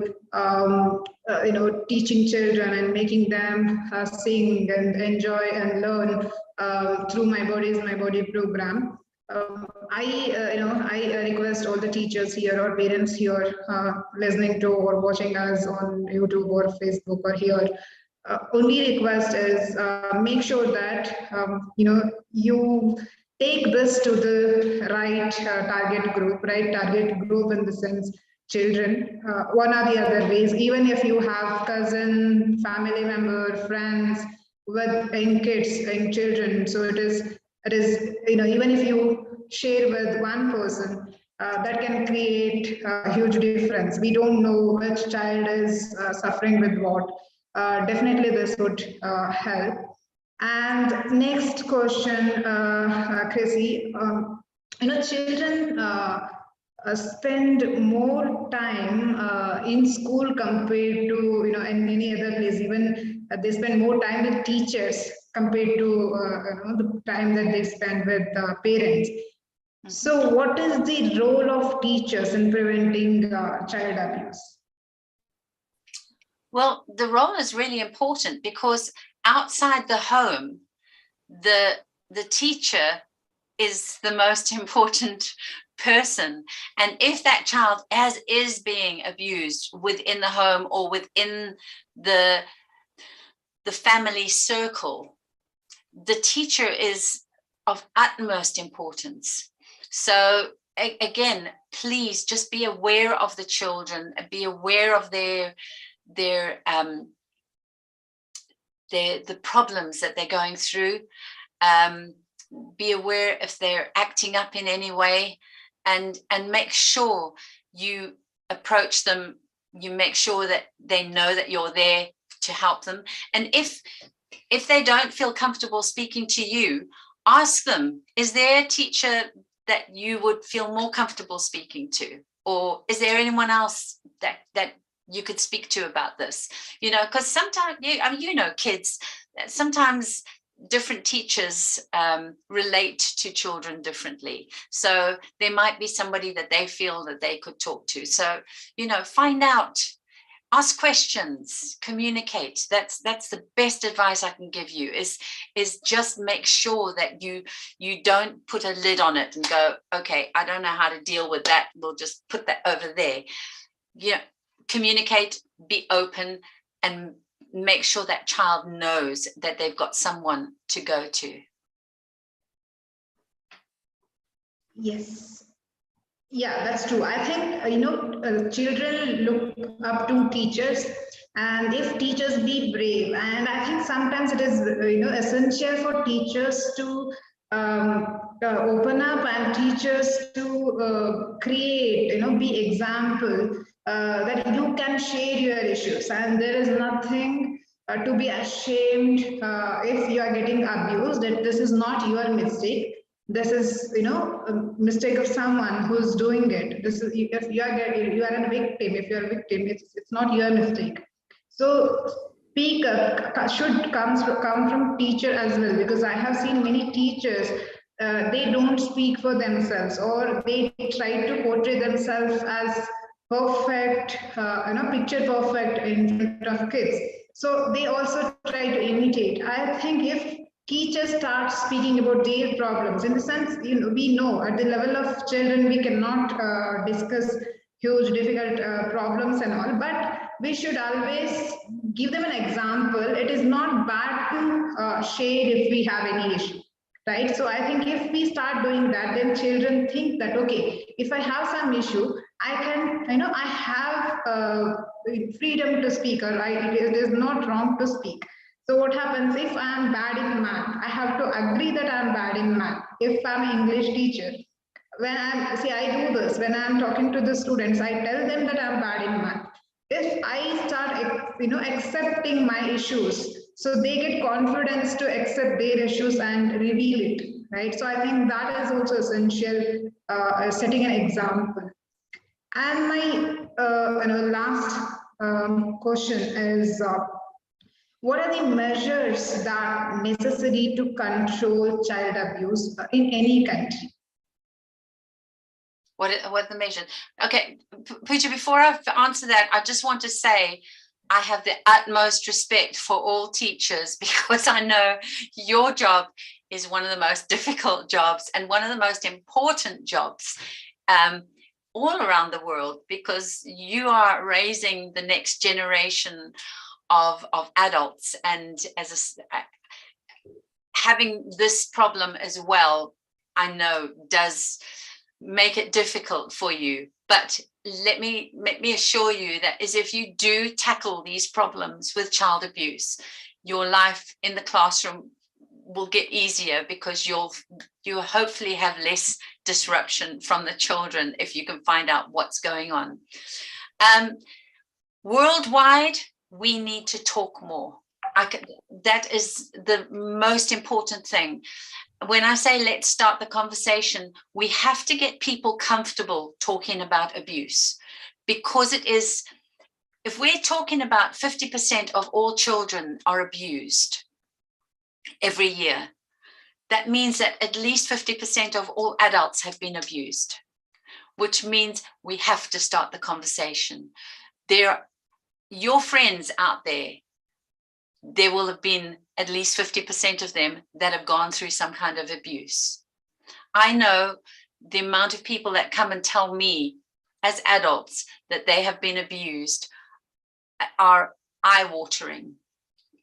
teaching children and making them sing and enjoy and learn through My Body is My Body program. I request all the teachers here or parents here listening to or watching us on YouTube or Facebook or here. Only request is make sure that you take this to the right target group in the sense children. One or the other ways, even if you have cousin, family member, friends with kids and children. So it is even if you share with one person, that can create a huge difference. We don't know which child is suffering with what. Definitely this would help. And next question, Chrissy. Children spend more time in school compared to in any other place. Even they spend more time with teachers compared to the time that they spend with parents. So, what is the role of teachers in preventing child abuse? Well, the role is really important because outside the home, the teacher is the most important person. And if that child is being abused within the home or within the family circle, the teacher is of utmost importance. So again, please just be aware of the children, be aware of the problems that they're going through. Be aware if they're acting up in any way, and make sure you approach them. You make sure that they know that you're there to help them. And if they don't feel comfortable speaking to you, ask them, is there a teacher that you would feel more comfortable speaking to? Or is there anyone else that you could speak to about this? Because sometimes, kids, sometimes different teachers relate to children differently. So there might be somebody that they feel that they could talk to. So, find out, ask questions, communicate. That's the best advice I can give you, is just make sure that you don't put a lid on it and go, okay, I don't know how to deal with that, we'll just put that over there. Communicate, be open, and make sure that child knows that they've got someone to go to. Yes. Yeah, that's true. I think, children look up to teachers, and if teachers be brave, and I think sometimes it is, essential for teachers to open up, and teachers to create, be example, that you can share your issues, and there is nothing to be ashamed if you are getting abused, that this is not your mistake. This is, a mistake of someone who's doing it. This is, if you are a victim, if you're a victim, it's not your mistake. So speak up should come from teacher as well, because I have seen many teachers, they don't speak for themselves, or they try to portray themselves as perfect, picture perfect in front of kids. So they also try to imitate. I think if teachers start speaking about their problems, in the sense, we know at the level of children we cannot discuss huge difficult problems and all, but we should always give them an example. It is not bad to share if we have any issue, right? So I think if we start doing that, then children think that, okay, if I have some issue, I can, I have freedom to speak, or it is not wrong to speak. So what happens if I am bad in math? I have to agree that I am bad in math. If I'm an English teacher, when I do this, when I'm talking to the students, I tell them that I'm bad in math. If I start, accepting my issues, so they get confidence to accept their issues and reveal it, right? So I think that is also essential, setting an example. And my last question is, what are the measures that are necessary to control child abuse in any country? What are the measures? Okay, Pooja, before I answer that, I just want to say I have the utmost respect for all teachers, because I know your job is one of the most difficult jobs and one of the most important jobs all around the world, because you are raising the next generation of adults, and having this problem as well, I know does make it difficult for you. But let me assure you that is, if you do tackle these problems with child abuse, your life in the classroom will get easier, because you'll hopefully have less disruption from the children if you can find out what's going on. Worldwide, we need to talk more. that is the most important thing. When I say let's start the conversation, we have to get people comfortable talking about abuse, because it is, if we're talking about 50% of all children are abused every year, that means that at least 50% of all adults have been abused, which means we have to start the conversation. Your friends out there will have been at least 50% of them that have gone through some kind of abuse. I know the amount of people that come and tell me as adults that they have been abused are eye-watering,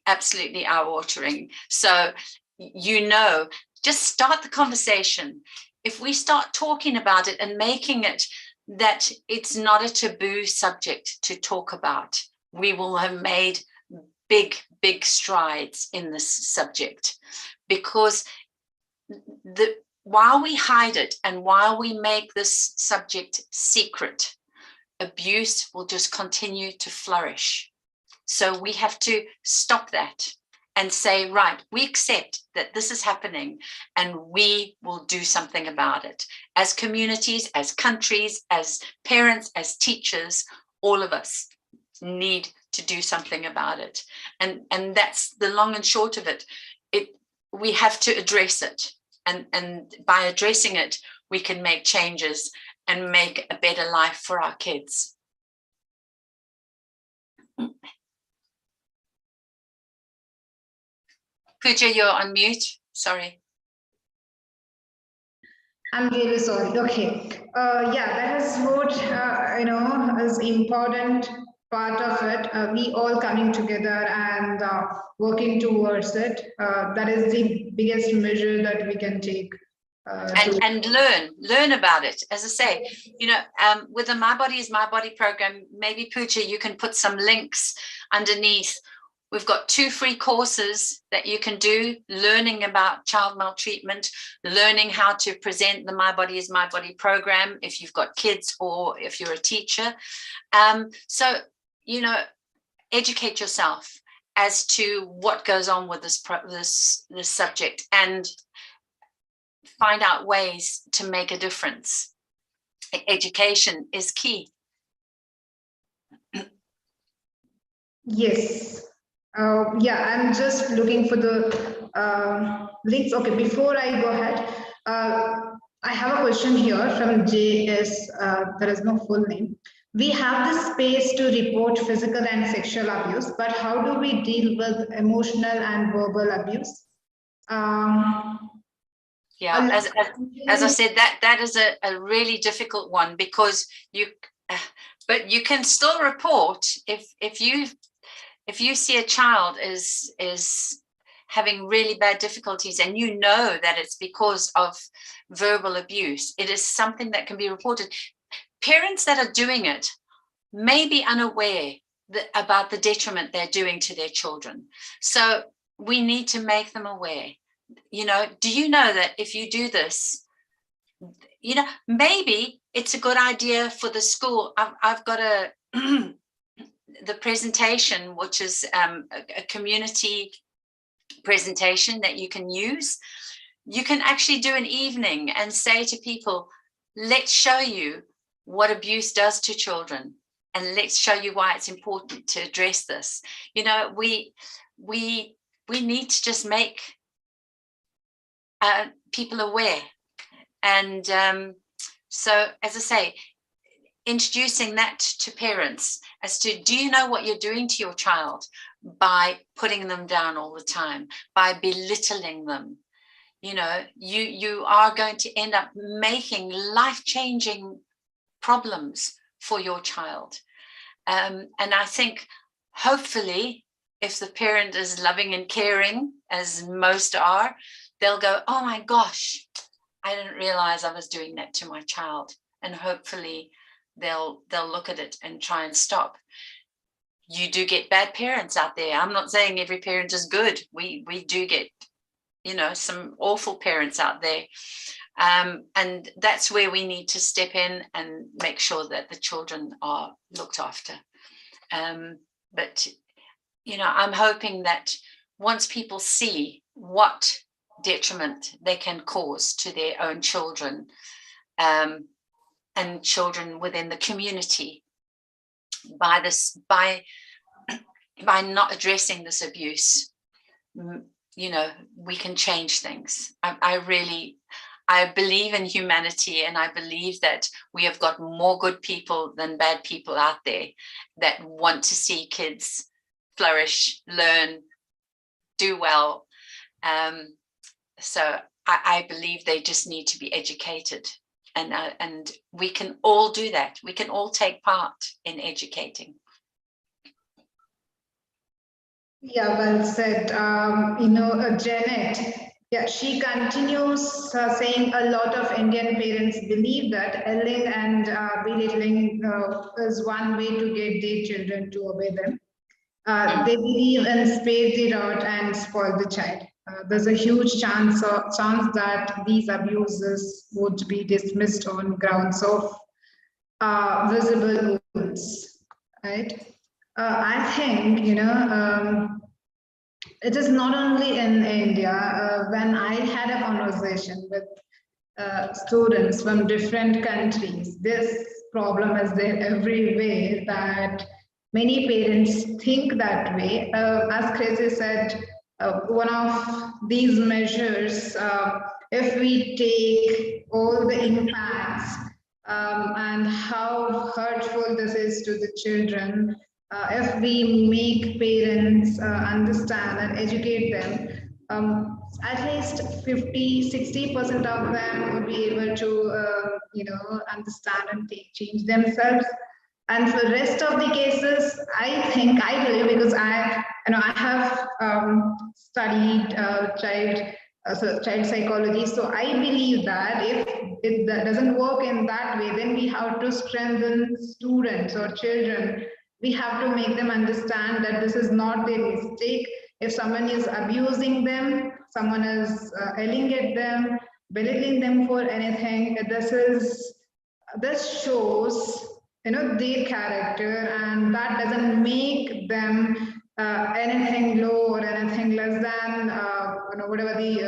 absolutely eye-watering. So, just start the conversation. If we start talking about it and making it that it's not a taboo subject to talk about, we will have made big strides in this subject. Because while we hide it and while we make this subject secret, abuse will just continue to flourish. So we have to stop that and say, right, we accept that this is happening and we will do something about it. As communities, as countries, as parents, as teachers, all of us need to do something about it. And that's the long and short of it. We have to address it. And by addressing it, we can make changes and make a better life for our kids. Pooja, you're on mute. Sorry. I'm really sorry. Okay. Yeah, that is what, is important part of it. We all coming together and working towards it. That is the biggest measure that we can take. And learn about it. As I say, with the My Body is My Body program, maybe Pooja, you can put some links underneath. We've got 2 free courses that you can do, learning about child maltreatment, learning how to present the My Body is My Body program if you've got kids or if you're a teacher. So, educate yourself as to what goes on with this subject and find out ways to make a difference. Education is key. Yes. I'm just looking for the links. Okay, before I go ahead, I have a question here from JS. There is no full name. We have the space to report physical and sexual abuse, but how do we deal with emotional and verbal abuse? As I said, that is a really difficult one, because but you can still report if you see a child is having really bad difficulties and you know that it's because of verbal abuse. It is something that can be reported. Parents that are doing it may be unaware about the detriment they're doing to their children. So we need to make them aware. Do you know that if you do this, maybe it's a good idea for the school. I've got the presentation, which is a community presentation that you can use. You can actually do an evening and say to people, let's show you what abuse does to children, and let's show you why it's important to address this. We need to just make people aware. And so, as I say, introducing that to parents as to, do you know what you're doing to your child by putting them down all the time, by belittling them? You are going to end up making life-changing problems for your child. And I think, hopefully, if the parent is loving and caring, as most are, they'll go, oh my gosh, I didn't realize I was doing that to my child. And hopefully they'll look at it and try and stop. You do get bad parents out there. I'm not saying every parent is good. We do get, some awful parents out there. And that's where we need to step in and make sure that the children are looked after. But I'm hoping that once people see what detriment they can cause to their own children, and children within the community, by not addressing this abuse, we can change things. I believe in humanity, and I believe that we have got more good people than bad people out there that want to see kids flourish, learn, do well. So I believe they just need to be educated, and we can all do that. We can all take part in educating. Yeah, well said. Janet, yeah, she continues saying a lot of Indian parents believe that yelling and belittling is one way to get their children to obey them. They believe in spare the rod and spoil the child. There's a huge chance that these abuses would be dismissed on grounds of visible wounds, right? I think, it is not only in India. When I had a conversation with students from different countries, this problem is there everywhere, that many parents think that way. As Chrissy said, one of these measures, if we take all the impacts and how hurtful this is to the children, if we make parents understand and educate them, at least 50-60% of them would be able to understand and change themselves. And for the rest of the cases, I believe, because I have studied child psychology, so I believe that if it doesn't work in that way, then we have to strengthen students or children. We have to make them understand that this is not their mistake. If someone is abusing them, someone is yelling at them, belittling them for anything, this shows their character, and that doesn't make them anything low or anything less than whatever the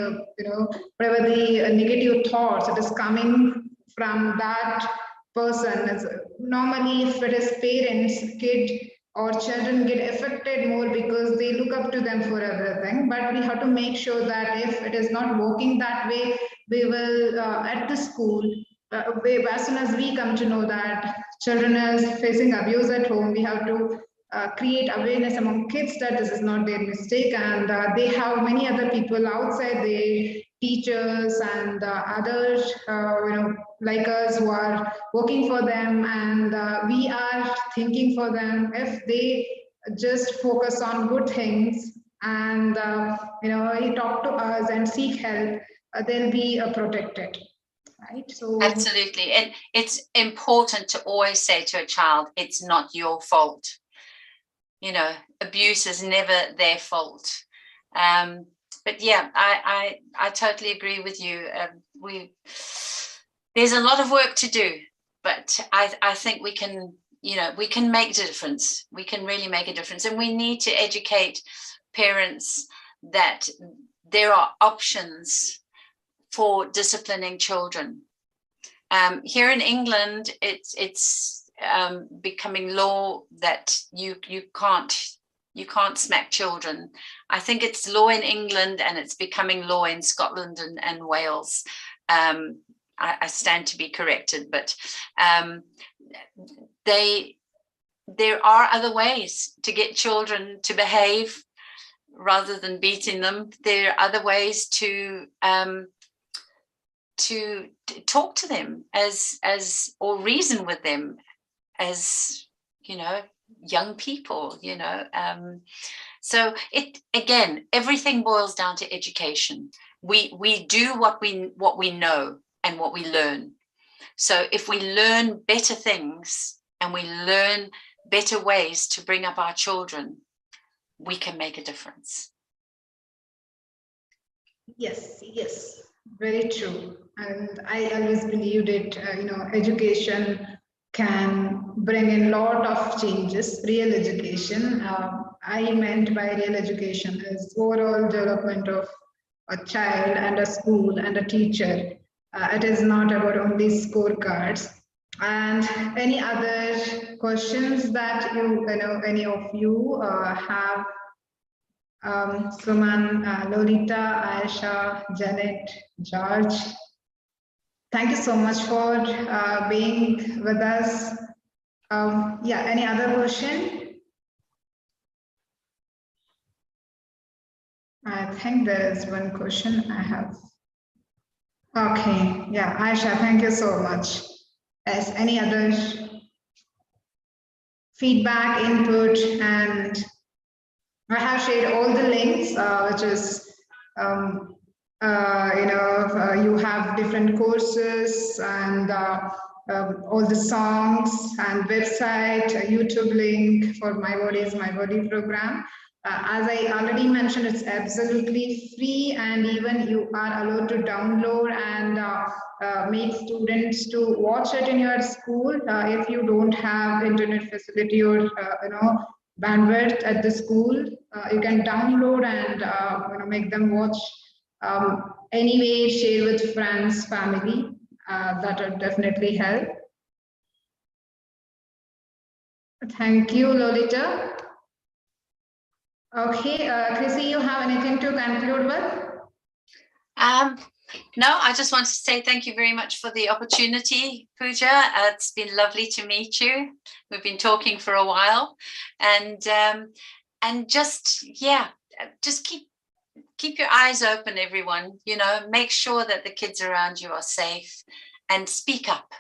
negative thoughts that is coming from that person. Normally, if it is parents, kid or children get affected more because they look up to them for everything. But we have to make sure that if it is not working that way, we will at the school, as soon as we come to know that children is facing abuse at home, we have to create awareness among kids that this is not their mistake, and they have many other people outside, the teachers and others like us, who are working for them, and we are thinking for them. If they just focus on good things and talk to us and seek help, they'll be protected. Right. So absolutely. And it's important to always say to a child, it's not your fault. Abuse is never their fault. But yeah, I totally agree with you. There's a lot of work to do, but I think we can make a difference. We can really make a difference, and we need to educate parents that there are options for disciplining children. Here in England, it's becoming law that you can't smack children. I think it's law in England, and it's becoming law in Scotland and Wales. I stand to be corrected, but there are other ways to get children to behave rather than beating them. There are other ways to talk to them or reason with them as young people. So everything boils down to education. We do what we know and what we learn. So if we learn better things and we learn better ways to bring up our children, we can make a difference. Yes, very true. And I always believed it, education can bring in lot of changes. Real education, I meant by real education is overall development of a child and a school and a teacher. It is not about only scorecards. And any other questions that any of you have? Suman, Lolita, Aisha, Janet, George. Thank you so much for being with us. Yeah, any other question? I think there is one question I have. Okay, yeah, Aisha, thank you so much. Yes, any other feedback, input, and I have shared all the links, which is, you have different courses and all the songs and website, YouTube link for My Body is My Body program. As I already mentioned, it's absolutely free, and even you are allowed to download and make students to watch it in your school. If you don't have internet facility or bandwidth at the school, you can download and make them watch. Anyway, share with friends, family. That would definitely help. Thank you, Lolita. Okay, Chrissy, you have anything to conclude with? No, I just want to say thank you very much for the opportunity, Pooja. It's been lovely to meet you. We've been talking for a while, and just keep your eyes open, everyone. Make sure that the kids around you are safe, and speak up.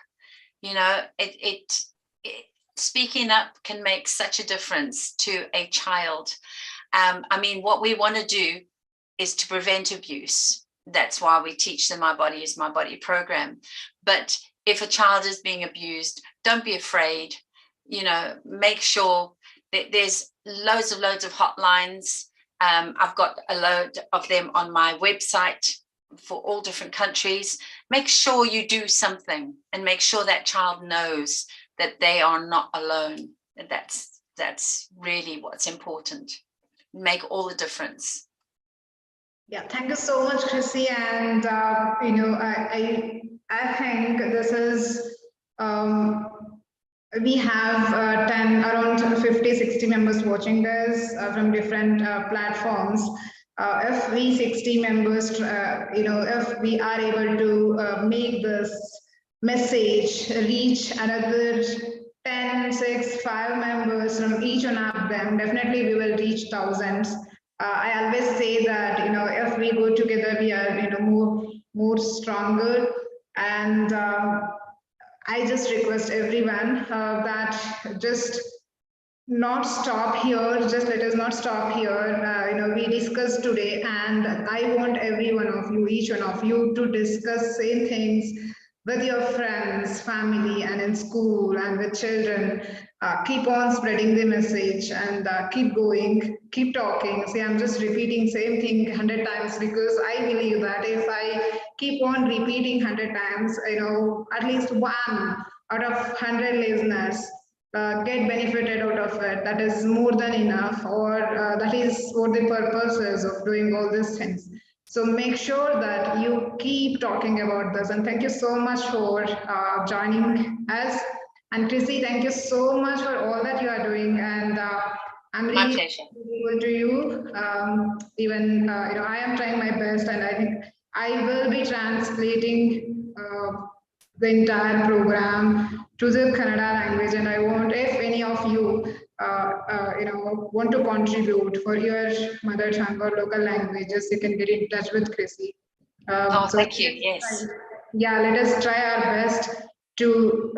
Speaking up can make such a difference to a child. What we want to do is to prevent abuse. That's why we teach the My Body is My Body program. But if a child is being abused, don't be afraid. Make sure that there's loads of hotlines. I've got a load of them on my website for all different countries. Make sure you do something, and make sure that child knows that they are not alone. That's really what's important. Make all the difference. Yeah, thank you so much, Chrissy. And I think this is we have around 50-60 members watching this from different platforms. If we 60 members, if we are able to make this message reach another 10, 6, 5 members from each one of them, definitely we will reach thousands. I always say that if we go together, we are more stronger. And I just request everyone that just not stop here. Just let us not stop here. We discussed today, and I want every one of you, each one of you, to discuss same things with your friends, family, and in school and with children. Keep on spreading the message and keep going, keep talking. See, I'm just repeating same thing 100 times because I believe that if I keep on repeating 100 times, at least one out of 100 listeners get benefited out of it. That is more than enough, or that is what the purpose is of doing all these things. So make sure that you keep talking about this. And thank you so much for joining us. And Chrissy, thank you so much for all that you are doing. And I'm really grateful to you. I am trying my best, and I think I will be translating the entire program to the Kannada language. And I want, if any of you want to contribute for your mother tongue or local languages, you can get in touch with Chrissy. Thank you. Yes. Yeah, let us try our best to